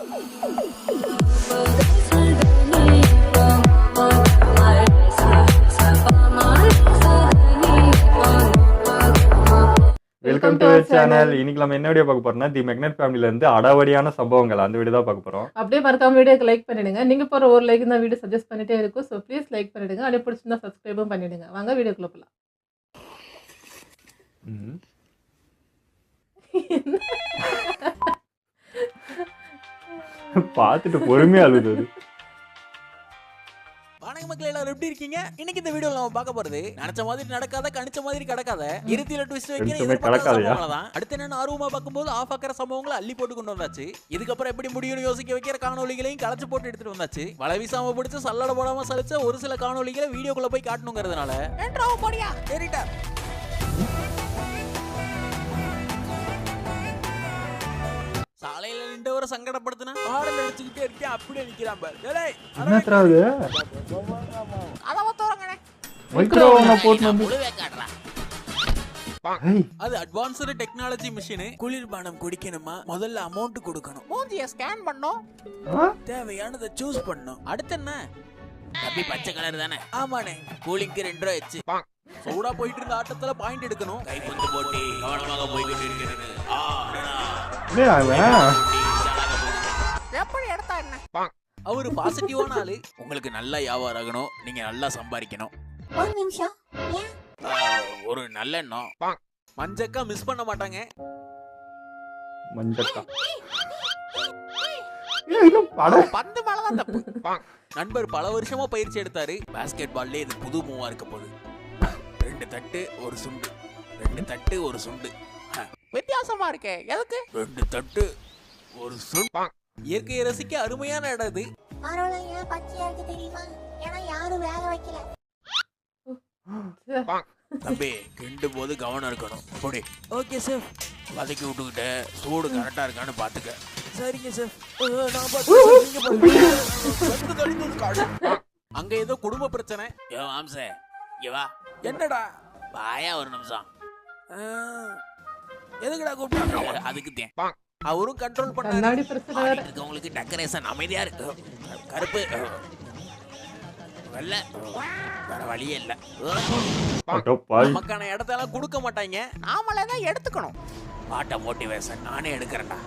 Welcome to channel. இன்னைக்கு நம்ம என்ன வீடியோ பார்க்க போறோம்னா தி மெக்னட் ஃபேமிலில இருந்து அடாவடியான சம்பவங்கள் அந்த வீடியோ தான் பார்க்க போறோம். அப்படியே மறக்காம வீடியோக்கு லைக் பண்ணிடுங்க. நீங்க போற ஒரு லைக் தான் வீடியோ சஜஸ்ட் பண்ணிட்டே இருக்கும். ஸோ ப்ளீஸ் லைக் பண்ணிடுங்க. அப்படியே பிடிச்சிருந்தா சப்ஸ்கிரைபும் பண்ணிடுங்க. வாங்க வீடியோக்குள்ள போலாம். பார்த்துட்டு பொறுமையா அழுது. வணக்கம் மக்கள், எல்லாரும் எப்படி இருக்கீங்க? இன்னைக்கு இந்த வீடியோல நம்ம பார்க்க போறது நினைச்ச மாதிரி நடக்காத, கணிச்ச மாதிரி கடக்காத, இறுதியில ட்விஸ்ட் வைக்கிறேன். அடுத்து என்ன ஆர்வமா பார்க்கும்போது ஆஃப் ஆக்கிற சம்பவங்களை அள்ளி போட்டு கொண்டு வந்தாச்சு. இதுக்கப்புறம் எப்படி முடியும்னு யோசிக்க வைக்கிற காணொலிகளையும் கலச்சு போட்டு எடுத்துட்டு வந்தாச்சு. வலை வீசாம பிடிச்ச சல்லடை போடாம சலிச்ச ஒரு சில காணொலிகளை வீடியோக்குள்ள போய் காட்டணுங்கிறதுனால சரிட்டா சாலையில நின்று ஒரு சங்கடப்படுத்தினா ஆடல் அடிச்சுக்கிட்டே இருக்கேன். அப்படியே நிக்கிறான் பாரு. அது அட்வான்ஸ்டு டெக்னாலஜி மிஷின். குளிர்பானம் குடிக்கணுமா, முதல்ல அமௌண்ட் கொடுக்கணும், மூஞ்சிய ஸ்கேன் பண்ணணும், தேவையானதை சூஸ் பண்ணணும். அடுத்து என்ன தம்பி, பச்சை கலர் தானே? ஆமாண்ணே. கூலிங்க்கு 2 ரூபாய் வச்சு சூடா போயிட்டு இருந்த ஆட்டத்துல பாயிண்ட் எடுக்கணும். கைப்பந்து போட்டி கவனமாக போய்கிட்டு இருக்கிறது. எப்படி எடுத்தா என்ன? அவரு பாசிட்டிவான ஆளு. உங்களுக்கு நல்லா வியாபாரம் ஆகணும், நீங்க நல்லா சம்பாதிக்கணும். ஒரு நிமிஷம், ஒரு நல்ல எண்ணம். மஞ்சக்கா மிஸ் பண்ண மாட்டாங்க. மஞ்சக்கா பந்து மேலதான் தப்பு. நண்பர் பல வருஷமா பயிற்சி எடுத்தாரு. பாஸ்கெட் பால்ல இது புது மூவா இருக்க போகுது. 2 தட்டு ஒரு சுண்டு, 2 தட்டு ஒரு சுண்டு. வித்தியாசமா இருக்கே, எதுக்கு 2 தட்டு ஒரு சுண்டு? இயற்கையை ரசிக்க அருமையான இடம் இது. பச்சையா இருக்கு தெரியுமா? ஏன்னா யாரும் வேக வைக்கல. தம்பி, கிண்டும் போது கவனம் இருக்கணும். போடி. Okay sir. வதக்கி விட்டுக்கிட்ட சூடு கரெக்டா இருக்கான்னு பாத்துக்க. சரிங்க சார். அங்க ஏதோ குடும்ப பிரச்சனை. என்னடா வாயா ஒரு நிமிஷம். எதுக்குடா கூப்பிட்டு? அதுக்கு அவரும் கண்ட்ரோல் பண்ணாரு. உங்களுக்கு டெக்கரேஷன் அமைதியா இருக்கு. கருப்பு வெள்ள வேற வழியே இல்ல. நமக்கான இடத்தெல்லாம் கொடுக்க மாட்டாங்க, நாமளே தான் எடுத்துக்கணும். பாட்ட மோட்டிவேஷன் நானே எடுக்கிறேன்டா.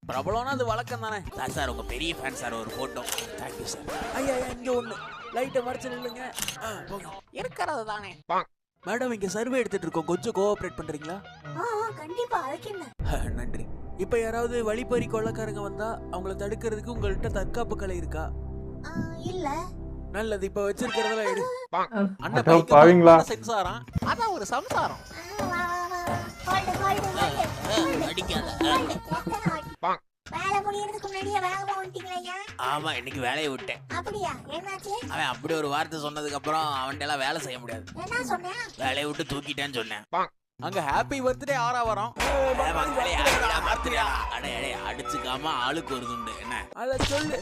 பிரபலம்னா அது வழக்கம் தானே. சார் உங்க பெரிய ஃபேன் சார், ஒரு போட்டோ. Thank you sir. ஐயா இங்க ஒண்ணு லைட்டை மறைச்சு நில்லுங்க. இருக்கிறது தானே. மேடம், இங்க சர்வே எடுத்துட்டு இருக்கோம், கொஞ்சம் கோஆபரேட் பண்றீங்களா? கண்டிப்பா. நன்றி. இப்ப யாராவது வழிப்பறி கொள்ளக்காரங்க வந்தா அவங்கள தடுக்கிறதுக்கு உங்கள்கிட்ட தற்காப்பு கலை இருக்கா? இல்ல. நல்லது. இப்ப வச்சிருக்கிறதெல்லாம் எடு. அண்ணன் பாவீங்களா? சென்சாரா? அதான் ஒரு சம்சாரம். வேலை முடியறதுக்கு முன்னாடியே வேகமா வந்துட்டீங்களா? ஆமா, இன்னைக்கு வேலையை விட்டேன். அப்படியா? என்னாச்சு? அவன் அப்படி ஒரு வார்த்தை சொன்னதுக்கு அப்புறம் அவன்கிட்ட எல்லாம் வேலை செய்ய முடியாது. என்ன சொன்ன? வேலையை விட்டு தூக்கிட்டேன்னு சொன்னேன். அங்க ஹாப்பி பர்த்டே ஆறா வரோம். அடிச்சுக்காம ஆளுக்கு ஒரு துண்டு. என்ன அத சொல்லு.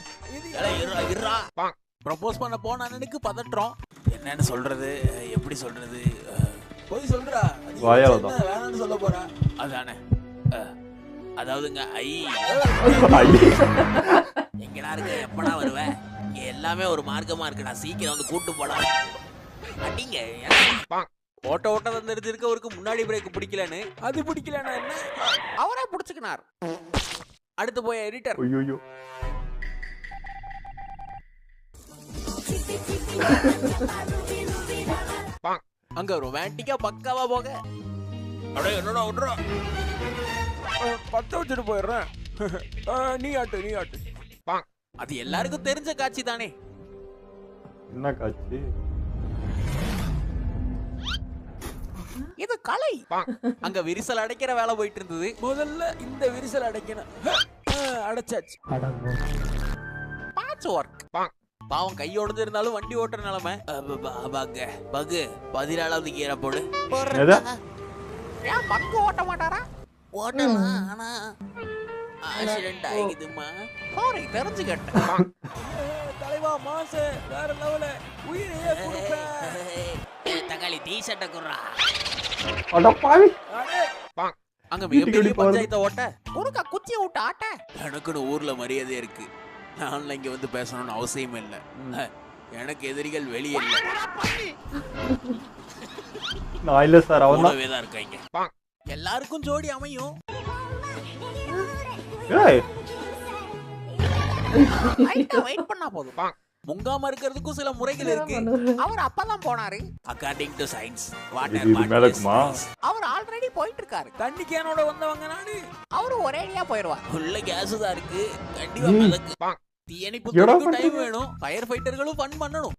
ப்ரப்போஸ் பண்ண போன அண்ணனுக்கு பதற்றோம். என்னன்னு சொல்றது, எப்படி சொல்றது? போய் சொல்றா, வேணான்னு சொல்ல போறா. அதானே. அதாவதுங்க எங்கடா இருக்க, எப்படா வருவேன்? இங்க எல்லாமே ஒரு மார்க்கமா இருக்குடா, சீக்கிரம் வந்து கூட்டு போடா. அடிங்க. ஓட்ட ஓட்ட தெரிஞ்சிருக்க அவருக்கு முன்னாடி பிரேக் பிடிக்கலன்னு. அது பிடிக்கலன்னா என்ன, அவரே பிடிச்சுக்கினார். அடுத்து போய் எடிட்டர். ஐயோ, அங்க ரொமான்டிக்கா பக்காவா போக. அடே என்னடா விட்றா, 10 வச்சுட்டு போயிடுறேன். நீ ஆட்டு. அது எல்லாருக்கும் தெரிஞ்ச காட்சி தானே. என்ன காட்சி? இது கலை. அங்க விரிசல் அடைக்கிற வேலை போயிட்டு இருந்தது. முதல்ல இந்த விரிசல் அடைக்கணும். அடைச்சாச்சு. Patch work. பாவம் கையோடு இருந்தாலும் வண்டி ஓட்டுற நிலைமை. பகு 14வது கீரை போடு. ஏன் பங்கு ஓட்ட மாட்டாரா? ஓட்டலாம், ஆனா ஆக்சிடென்ட் ஆகிதுமா. சாரி, தெரிஞ்சுக்கிட்டேன். தலைவா மாச வேற லெவல உயிரையே கொடுப்பேன். தக்காளி டீ ஷர்ட்டை குறா. அட பாவி. அங்க வீட்டுக்கு மிகப்பெரிய எப்படி போறது? பஞ்சாயத்தை ஓட்ட குறுக்கா குச்சியை விட்டு ஆட்ட எனக்குன்னு ஊர்ல மரியாதை இருக்கு. நான் இங்க வந்து பேசணும்னு அவசியம் இல்ல. எனக்கு எதிரிகள் வெளியே இல்ல, நான் இல்ல சார், அவன் தான். கூடவே தான் இருக்காங்க. எல்லாருக்கும் ஜோடி அமையும். ஏய், வெயிட் பண்ணா போதும். முங்காம இருக்கிறதுக்கும் சில முறைகள் இருக்கு. அவர் அப்பதான் போனாரு. அக்கார்டிங் டு சயின்ஸ் இது மேல இருக்குமா? அவர் ஆல்ரெடி போயிட்டு இருக்காரு. தண்ணி கேனோட வந்தவங்க நானு. அவரு ஒரேடியா போயிடுவார். உள்ள கேஸ் தான் இருக்கு. கண்டிப்பா மிதக்கு. தீயணைப்பு டைம் வேணும். ஃபயர் ஃபைட்டர்களும் ஃபன் பண்ணணும்.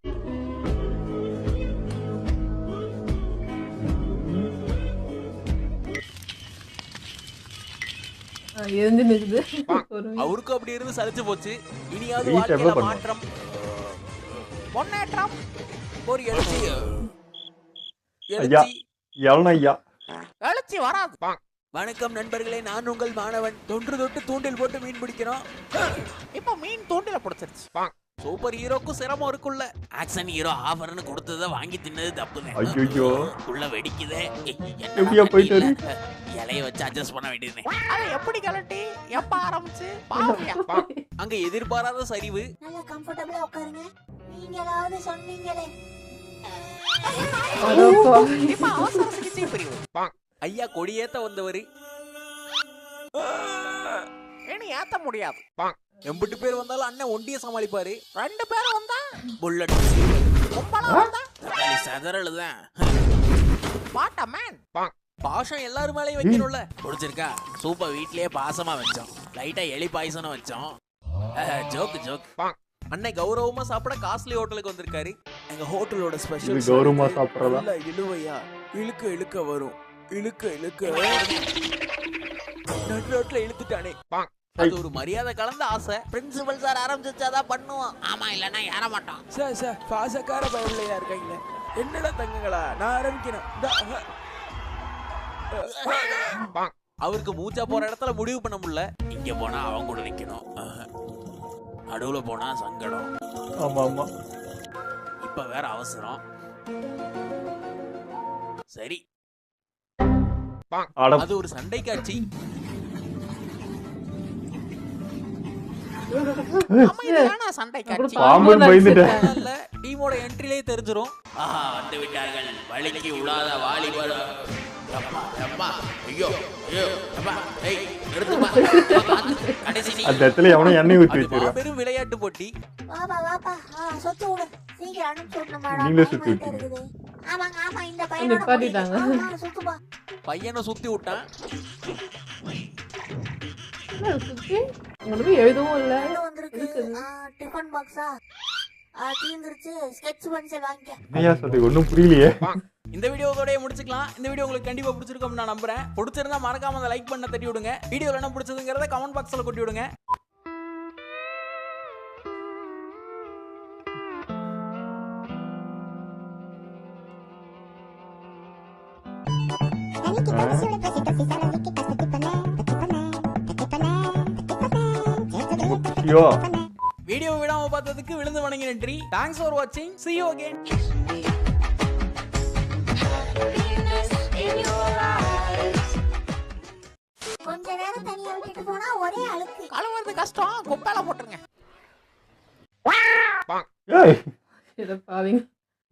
எரிஞ்சு நிக்குது. அவருக்கும் அப்படி இருந்து சலிச்சு போச்சு. இனியாவது வீட்டுல வாழ்க்கையில எவ்வளவு மாற்றம், முன்னேற்றம், ஒரு எழுச்சி ஐயா. எவன ஐயா? எழுச்சி வராது. வணக்கம் நண்பர்களே, நான் உங்கள் மாணவன். தொன்று தொட்டு தூண்டில் போட்டு மீன் பிடிக்கிறோம். இப்ப மீன் தூண்டில பிடிச்சிருச்சு. சூப்பர் ஹீரோக்கும் சிரமம் இருக்குல்ல. ஆக்ஷன் ஹீரோ ஆஃபர்னு கொடுத்தத வாங்கி தின்னது தப்புதான். ஐயோ, உள்ள வெடிக்குதே. எப்படியா போயிட்டு வரு? இலைய வச்சு அட்ஜஸ்ட் பண்ண வேண்டியது. அதை எப்படி கலட்டி எப்ப ஆரம்பிச்சு அங்க எதிர்பாராத சரிவு. நல்லா கம்ஃபர்டபுளா உட்காருங்க. நீங்க ஏதாவது சொன்னீங்களே. இப்ப அவசர சிகிச்சை பிரிவு. ஐயா கொடியேத்த வந்தவரு ஏன்னு ஏத்த முடியாது. எம்பிட்டு பேர் வந்தாலும் அண்ணன் ஒண்டிய சமாளிப்பாரு. 2 பேர் வந்தா புல்லட் சதறலுதான். What a man. பாசம் எல்லாரும் மேலயும் வைக்கணும்ல. பிடிச்சிருக்கா? சூப்பர். வீட்லயே பாசமா வச்சோம். லைட்டா எலி பாயசனம் வச்சோம். Joke joke. அண்ணன் கௌரவமா சாப்பிட காஸ்ட்லி ஹோட்டலுக்கு வந்திருக்காரு. எங்க ஹோட்டலோட ஸ்பெஷல் இது கௌரவமா சாப்பிடுறதா? நல்ல இழுவையா இழுக்க இழுக்க வரும். இழுக்க இழுக்க நடுரோட்ல இழுத்துட்டானே. அது ஒரு மரியாதை கலந்த ஆசை. பிரின்சிபல் சார் ஆரம்பிச்சாதான் பண்ணுவோம். ஆமா, இல்லன்னா ஏற மாட்டோம். சார் சார் பாசக்கார பவுலையா இருக்காங்க. என்னடா தங்கங்களா, நான் ஆரம்பிக்கணும். அவருக்கு மூச்சா போற இடத்துல முடிவு பண்ண முடியல. இங்க போனா அவன் கூட நிக்கணும், நடுவுல போனா சங்கடம். ஆமா ஆமா. இப்ப வேற அவசரம். சரி, அது ஒரு சண்டை காட்சி. சண்டை காட்சி. பாம்புன்னு பயந்துட்டேன். டீமோட என்ட்ரிலே தெரிஞ்சிரும். ஆஹா, வந்து விட்டார்கள். வலிக்கு உலாத வாலிபர். அந்த இடத்துல எவனோ எண்ணெய் ஊத்தி வச்சிருக்கான். பெரும் விளையாட்டு போட்டி. வாப்பா வாப்பா, சொத்து விடு. சீக்கிரம் அனுப்பிச்சு விடணுமாடா. நீங்களே சுத்தி பயமா விட்டீங்க. இருக்குது. ஆமாங்க ஆமா, இந்த பையனோட நிப்பாட்டிட்டாங்க. சுத்துப்பா. பையனை சுத்தி விட்டான். சுத்தி உங்களுக்கு எழுதவும் இல்ல. என்ன வந்திருக்கு? டிஃபன் பாக்ஸா? தீந்துருச்சு. ஸ்கெட்ச் பென்சில் வாங்கிக்க. என்னையா சொல்லி ஒன்றும் புரியலையே. இந்த வீடியோவோடய முடிச்சுக்கலாம். இந்த வீடியோ உங்களுக்கு கண்டிப்பா பிடிச்சிருக்கும் நான் நம்புறேன். பிடிச்சிருந்தா மறக்காம அந்த லைக் பண்ண தட்டி விடுங்க. வீடியோல என்ன பிடிச்சதுங்கிறத கமெண்ட் பாக்ஸ்ல கொட்டி விடுங்க. ஐயோ, வீடியோ விடாம பார்த்ததுக்கு விழுந்து வணங்கி நன்றி. தேங்க்ஸ் ஃபார் வாட்சிங். See you again. கொஞ்ச நேரம் தனியா விட்டுட்டு போனா ஒரே அழுக்கு. கழுவுறது கஷ்டம், குப்பையில போட்டுருங்க. ஏய், இத பாவிங்க.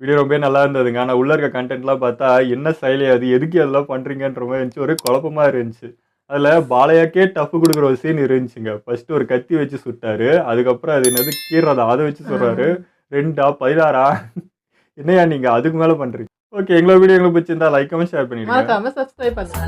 வீடியோ ரொம்ப நல்லா இருந்ததுங்க. ஆனால் உள்ள இருக்க கண்டென்ட்லாம் பார்த்தா என்ன ஸ்டைலே அது, எதுக்கு அதெல்லாம் பண்ணுறீங்கன்ற மாதிரி இருந்துச்சு. ஒரே குழப்பமா இருந்துச்சு. அதில் பாலையாக்கே டஃப் கொடுக்குற ஒரு சீன் இருந்துச்சுங்க. ஃபர்ஸ்ட் ஒரு கத்தி வச்சு சுட்டாரு, அதுக்கப்புறம் அது என்னது கீறதா அதை வச்சு சொல்றாரு. 2 16 என்னையா நீங்க அதுக்கு மேல பண்றீங்க? ஓகே, எங்களோட வீடியோ உங்களுக்கு பிடிச்சிருந்தா லைக் கமெண்ட் ஷேர் பண்ணிடுங்க. மறக்காம சப்ஸ்கிரைப் பண்ணுங்க.